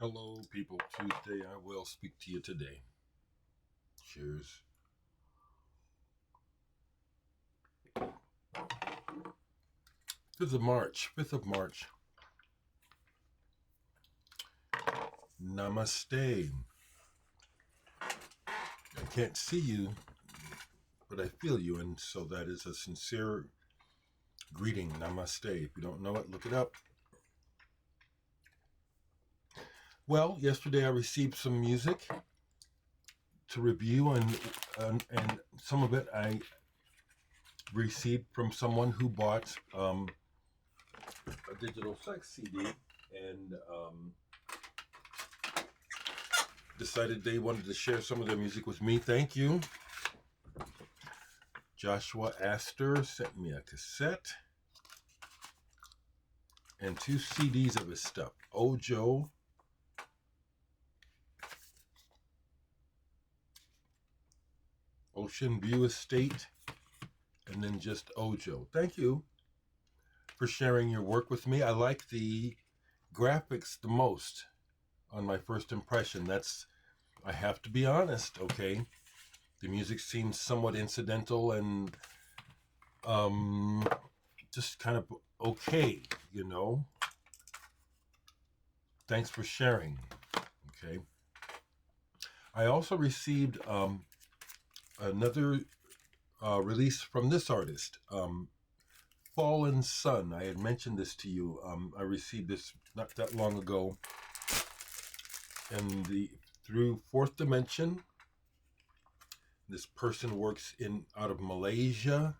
Hello, people. Tuesday, I will speak to you today. Cheers. 5th of March. 5th of March. Namaste. I can't see you, but I feel you, and so that is a sincere greeting. Namaste. If you don't know it, look it up. Well, yesterday I received some music to review, and some of it I received from someone who bought a digital sex CD and decided they wanted to share some of their music with me. Thank you. Joshua Astor sent me a cassette and 2 CDs of his stuff. Ojo, Ocean View Estate, and then just Ojo. Thank you for sharing your work with me. I like the graphics the most on my first impression. I have to be honest, okay? The music seems somewhat incidental and just kind of okay, you know? Thanks for sharing, okay? I also received another release from this artist, Fallen Sun. I had mentioned this to you. I received this not that long ago, and through Fourth Dimension. This person works out of Malaysia.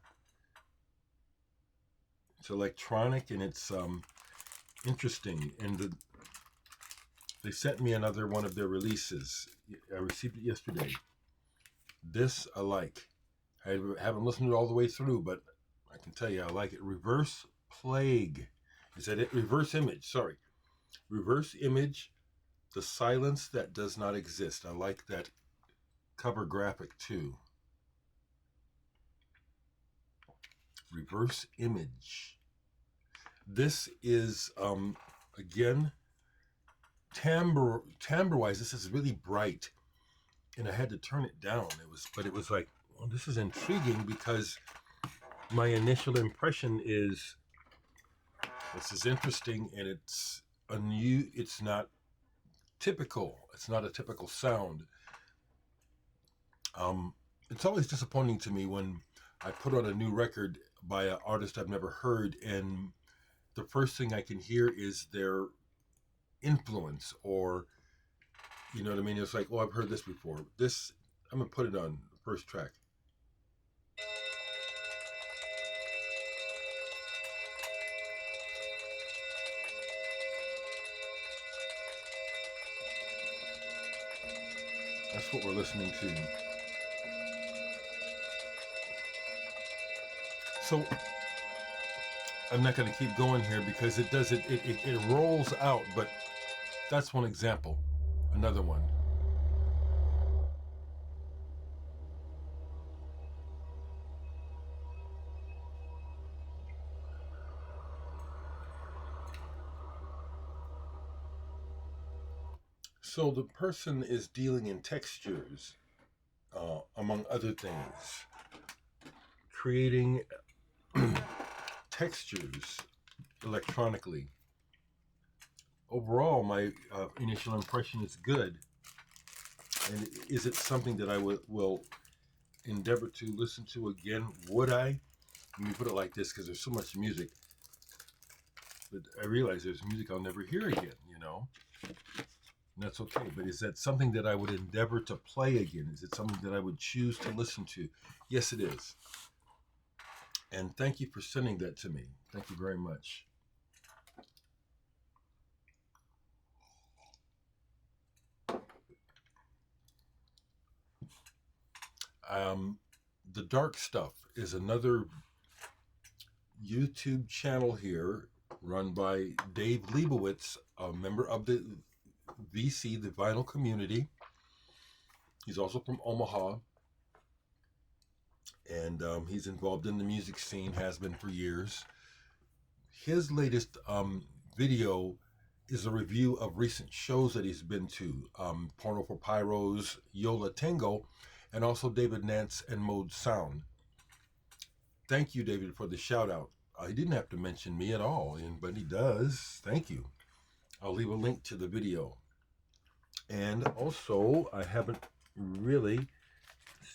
It's electronic and it's interesting. And they sent me another one of their releases. I received it yesterday. This I like. I haven't listened to it all the way through, but I can tell you I like it. Reverse Plague. Is that it? Reverse Image. Sorry. Reverse Image. The Silence That Does Not Exist. I like that cover graphic too. Reverse Image. This is again timbre-wise. This is really bright, and I had to turn it down. It was like, well, this is intriguing because my initial impression is this is interesting, and it's It's not typical. It's not a typical sound. It's always disappointing to me when I put on a new record by an artist I've never heard, and the first thing I can hear is their influence, or you know what I mean? It's like, oh, I've heard this before. I'm gonna put it on the first track. That's what we're listening to. So I'm not going to keep going here because it rolls out, but that's one example. Another one. So the person is dealing in textures, among other things, creating textures electronically. Overall, my initial impression is good. And is it something that I will endeavor to listen to again? Would I? Let me put it like this, because there's so much music. But I realize there's music I'll never hear again, you know? And that's okay. But is that something that I would endeavor to play again? Is it something that I would choose to listen to? Yes, it is. And thank you for sending that to me. Thank you very much. The Dark Stuff is another YouTube channel here run by Dave Leibowitz, a member of the VC, the Vinyl Community. He's also from Omaha, and he's involved in the music scene, has been for years. His latest video is a review of recent shows that he's been to, Porno for Pyros, Yo La Tengo, and also David Nance and Mode Sound. Thank you, David, for the shout out. He didn't have to mention me at all, but he does. Thank you. I'll leave a link to the video. And also, I haven't really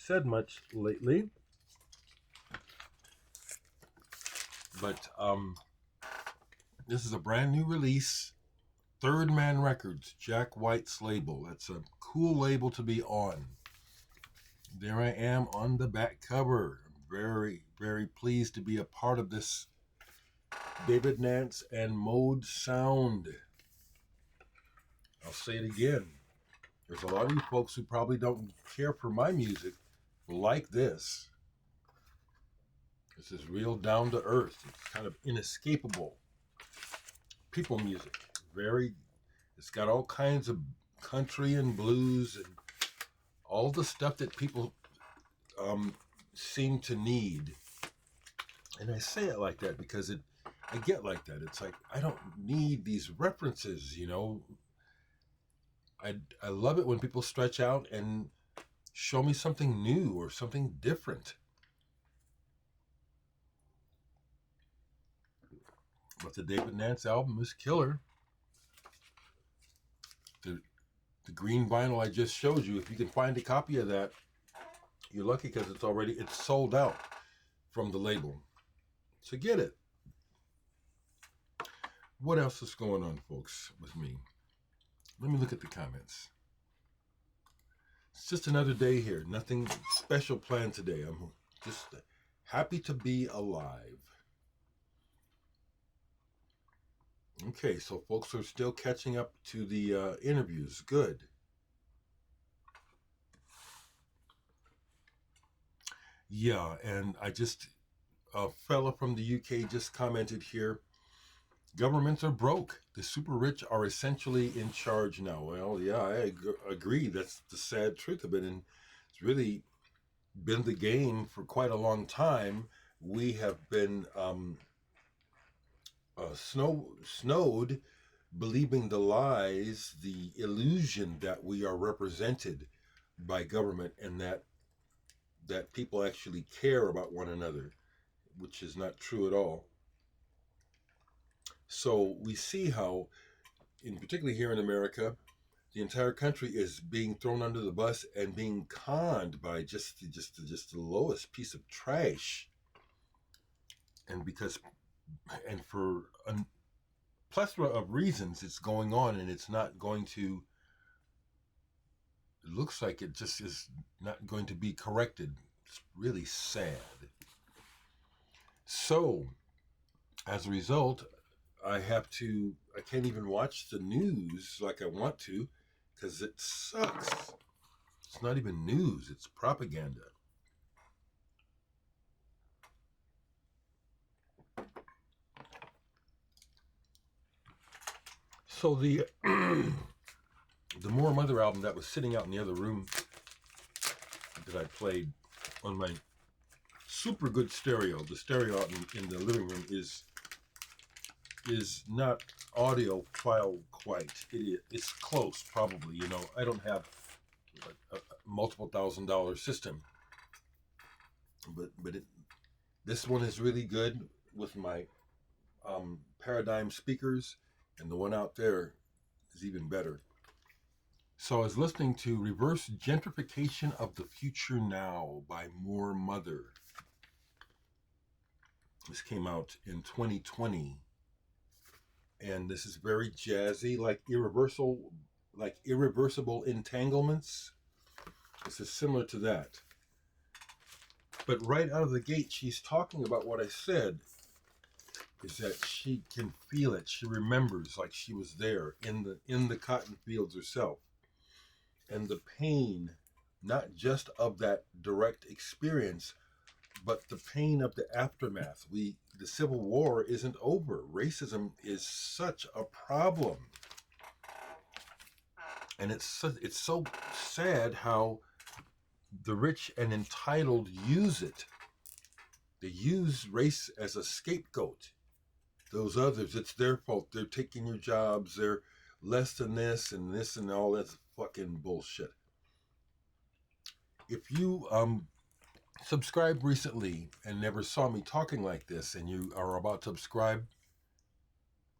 said much lately, but this is a brand new release, Third Man Records, Jack White's label. That's a cool label to be on. There I am on the back cover. I'm very, very pleased to be a part of this David Nance and Mode Sound. I'll say it again. There's a lot of you folks who probably don't care for my music like this. This is real down to earth. It's kind of inescapable people music. It's got all kinds of country and blues and all the stuff that people seem to need. And I say it like that because I get like that. It's like, I don't need these references, you know. I love it when people stretch out and show me something new or something different. But the David Nance album is killer. The green vinyl I just showed you, if you can find a copy of that, you're lucky because it's sold out from the label. So get it. What else is going on, folks, with me? Let me look at the comments. It's just another day here. Nothing special planned today. I'm just happy to be alive. Okay, so folks are still catching up to the interviews. Good. Yeah, and a fella from the UK just commented here, governments are broke. The super rich are essentially in charge now. Well, yeah, I agree. That's the sad truth of it. And it's really been the game for quite a long time. We have been snowed, believing the lies, the illusion that we are represented by government and that people actually care about one another, which is not true at all. So we see how, particularly here in America, the entire country is being thrown under the bus and being conned by just the lowest piece of trash. And for a plethora of reasons, it's going on, and it's not going to. It looks like it just is not going to be corrected. It's really sad. So, as a result, I can't even watch the news like I want to because it sucks. It's not even news, it's propaganda. So the More Mother album that was sitting out in the other room that I played on my super good stereo, the stereo out in the living room is not audio file quite. It's close, probably. You know, I don't have a multiple $1,000 system, but this one is really good with my Paradigm speakers, and the one out there is even better. So I was listening to Reverse Gentrification of the Future Now by More Mother. This came out in 2020. And this is very jazzy, like irreversible entanglements. This is similar to that. But right out of the gate, she's talking about what I said, is that she can feel it. She remembers like she was there in the cotton fields herself. And the pain, not just of that direct experience, but the pain of the aftermath. The Civil War isn't over. Racism is such a problem. And it's so sad how the rich and entitled use it. They use race as a scapegoat. Those others, it's their fault. They're taking your jobs. They're less than this and all that fucking bullshit. If you subscribed recently and never saw me talking like this and you are about to subscribe,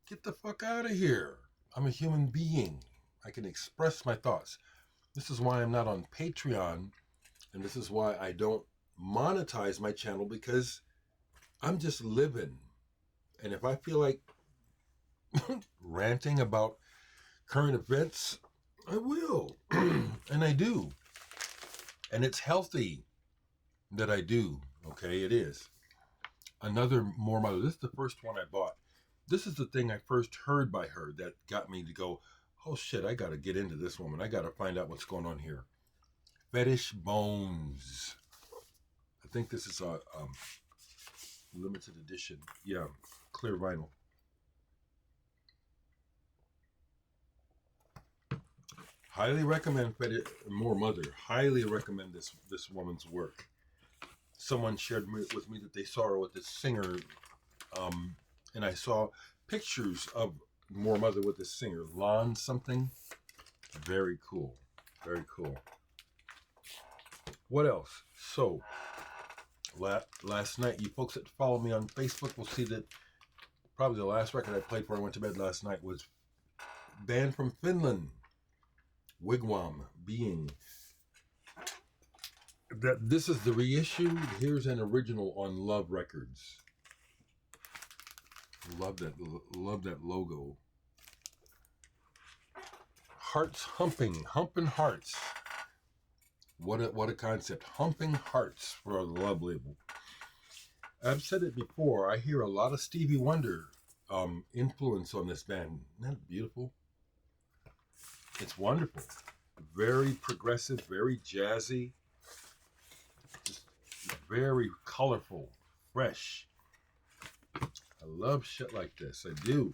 get the fuck out of here. I'm a human being. I can express my thoughts. This is why I'm not on Patreon, and this is why I don't monetize my channel, because I'm just living. And if I feel like ranting about current events, I will. And I do. And it's healthy that I do. Okay, it is. Another More Mother. This is the first one I bought. This is the thing I first heard by her that got me to go, oh shit, I got to get into this woman. I got to find out what's going on here. Fetish Bones. I think this is a limited edition. Yeah, clear vinyl. Highly recommend More Mother. Highly recommend this woman's work. Someone shared with me that they saw her with this singer, and I saw pictures of More Mother with this singer, Lon something. Very cool. Very cool. What else? So, last night, you folks that follow me on Facebook will see that probably the last record I played before I went to bed last night was band from Finland, Wigwam Being. This is the reissue. Here's an original on Love Records. Love that logo. Hearts humping hearts. What a concept. Humping hearts for the Love label. I've said it before. I hear a lot of Stevie Wonder influence on this band. Isn't that beautiful? It's wonderful. Very progressive, very jazzy. Just very colorful, fresh. I love shit like this. I do.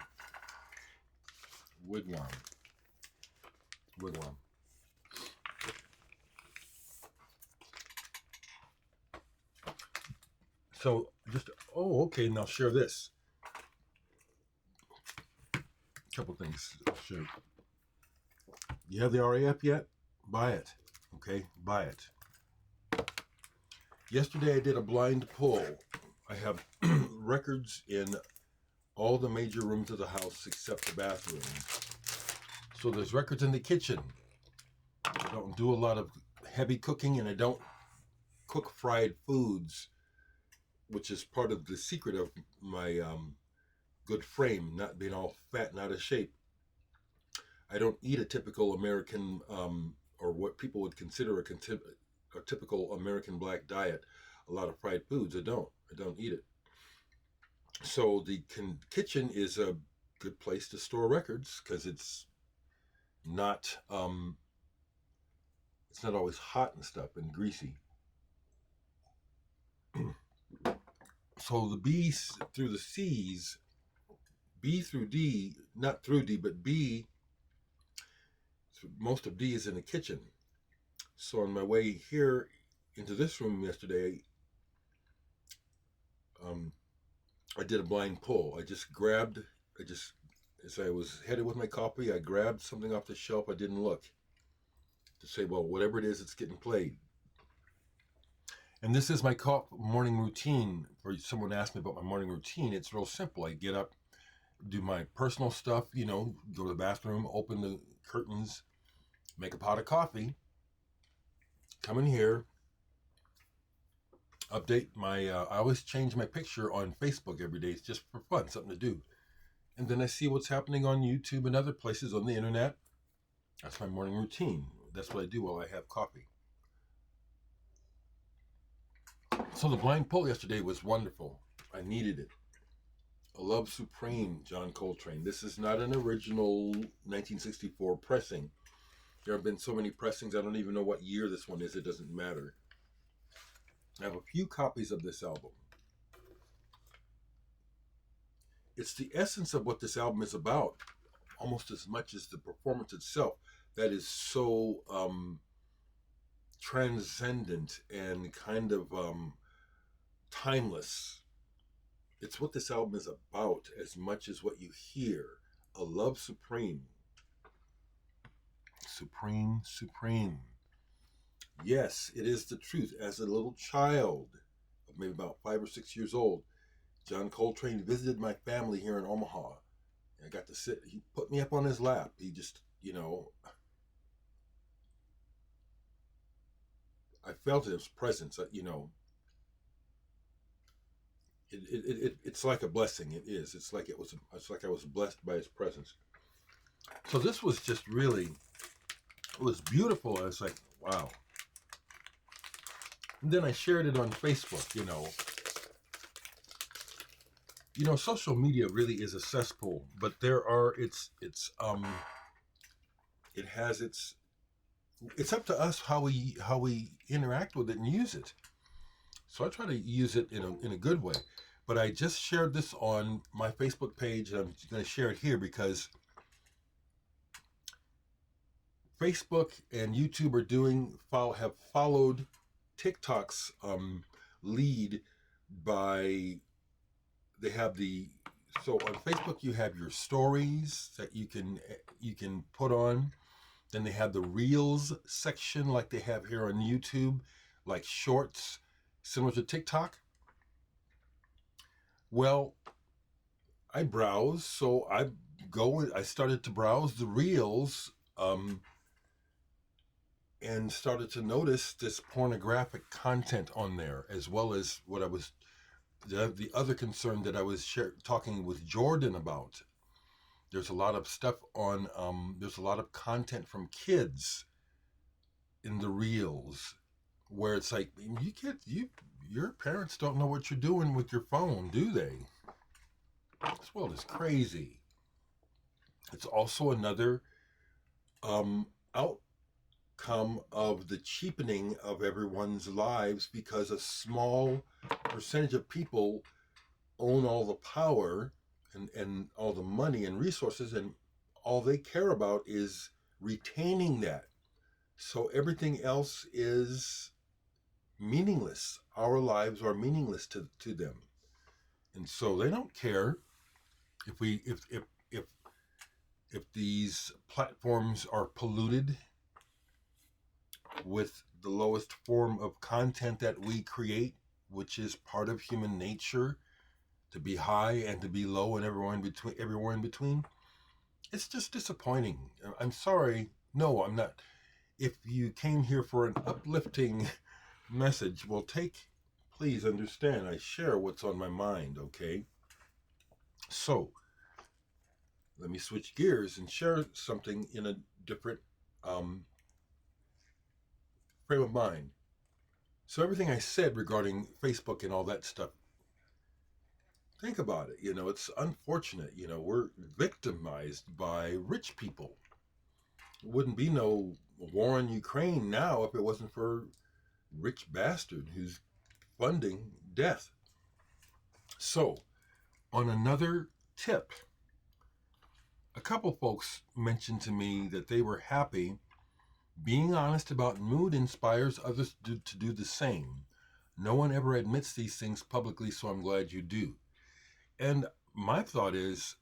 Wigwam. So okay, now share this. A couple things. Sure. You have the RAF yet? Buy it. Okay, buy it. Yesterday I did a blind pull. I have records in all the major rooms of the house except the bathroom. So there's records in the kitchen. I don't do a lot of heavy cooking, and I don't cook fried foods, which is part of the secret of my good frame, not being all fat and out of shape. I don't eat a typical American, or what people would consider a typical American black diet. A lot of fried foods. I don't eat it. So the kitchen is a good place to store records because it's not always hot and stuff and greasy. So the B through the C's, B through D, not through D, but B, most of D is in the kitchen. So on my way here into this room yesterday, I did a blind pull. As I was headed with my coffee, I grabbed something off the shelf. I didn't look to say, well, whatever it is, it's getting played. And this is my morning routine. For someone asked me about my morning routine, it's real simple. I get up, do my personal stuff, go to the bathroom, open the curtains, make a pot of coffee, come in here, update my, I always change my picture on Facebook every day. It's just for fun, something to do. And then I see what's happening on YouTube and other places on the internet. That's my morning routine. That's what I do while I have coffee. So the blind pull yesterday was wonderful. I needed it. A Love Supreme, John Coltrane. This is not an original 1964 pressing. There have been so many pressings, I don't even know what year this one is. It doesn't matter. I have a few copies of this album. It's the essence of what this album is about, almost as much as the performance itself, that is so transcendent and kind of timeless. It's what this album is about as much as what you hear. A Love Supreme. supreme, supreme. Yes, it is the truth. As a little child, maybe about 5 or 6 years old, John Coltrane visited my family here in Omaha. I got to sit, he put me up on his lap. He just, I felt his presence, it's like a blessing. It is. It's like I was blessed by his presence. So this was just really, it was beautiful. I was like, wow. And then I shared it on Facebook, social media really is a cesspool, but it's up to us how we interact with it and use it. So I try to use it in a good way. But I just shared this on my Facebook page, and I'm going to share it here because Facebook and YouTube have followed TikTok's lead by so on Facebook you have your stories that you can put on. Then they have the Reels section like they have here on YouTube, like shorts, similar to TikTok. Well, I browse, so I started to browse the Reels, and started to notice this pornographic content on there, as well as the other concern that I was talking with Jordan about. There's a lot of stuff there's a lot of content from kids in the Reels, where it's like, your parents don't know what you're doing with your phone, do they? This world is crazy. It's also another outcome of the cheapening of everyone's lives, because a small percentage of people own all the power and all the money and resources, and all they care about is retaining that. So everything else is meaningless. Our lives are meaningless to them. And so they don't care if these platforms are polluted with the lowest form of content that we create, which is part of human nature, to be high and to be low and everywhere in between. It's just disappointing. I'm sorry. No, I'm not. If you came here for an uplifting message, well, please understand, I share what's on my mind, okay? So, let me switch gears and share something in a different frame of mind. So everything I said regarding Facebook and all that stuff, think about it. It's unfortunate. We're victimized by rich people. It wouldn't be no war in Ukraine now if it wasn't for rich bastard who's funding death. So, on another tip, a couple folks mentioned to me that they were happy. Being honest about mood inspires others to do the same. No one ever admits these things publicly, so I'm glad you do. And my thought is,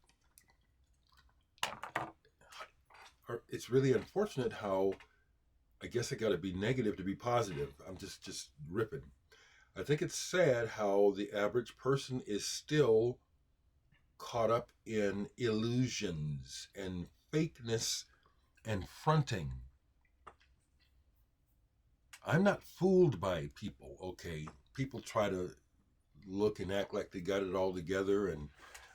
it's really unfortunate how, I guess I got to be negative to be positive. I'm just ripping. I think it's sad how the average person is still caught up in illusions and fakeness and fronting. I'm not fooled by people, okay? People try to look and act like they got it all together and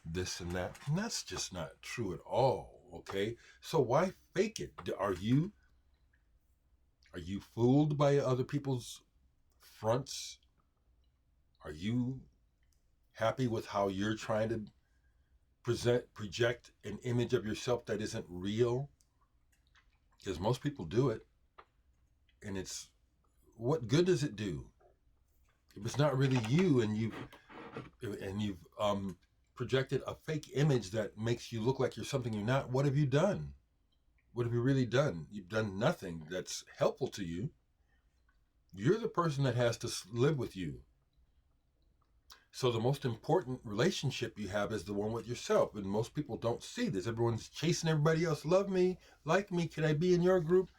this and that. And that's just not true at all, okay? So why fake it? Are you fooled by other people's fronts? Are you happy with how you're trying to project an image of yourself that isn't real? Because most people do it. And what good does it do? If it's not really you, and you've projected a fake image that makes you look like you're something you're not, what have you done? What have you really done? You've done nothing that's helpful to you. You're the person that has to live with you. So the most important relationship you have is the one with yourself. And most people don't see this. Everyone's chasing everybody else. Love me, like me. Can I be in your group?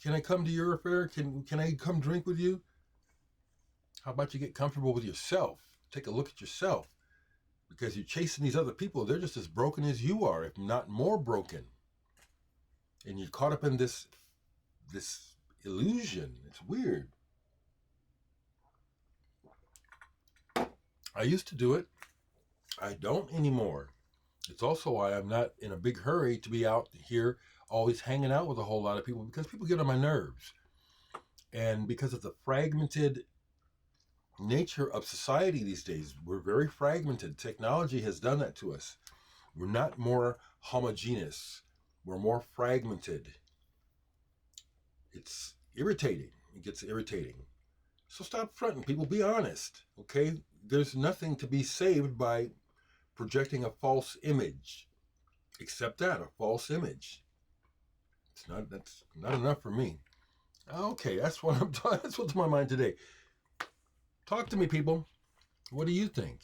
Can I come to your affair? Can I come drink with you? How about you get comfortable with yourself? Take a look at yourself. Because you're chasing these other people, they're just as broken as you are, if not more broken. And you're caught up in this illusion. It's weird. I used to do it. I don't anymore. It's also why I'm not in a big hurry to be out here always hanging out with a whole lot of people, because people get on my nerves. And because of the fragmented nature of society these days, we're very fragmented. Technology has done that to us. We're not more homogeneous. We're more fragmented. It's irritating. It gets irritating. So stop fronting, people. Be honest, okay? There's nothing to be saved by projecting a false image. Accept that, a false image. That's not enough for me. Okay, that's what I'm talking. That's what's on my mind today. Talk to me, people. What do you think?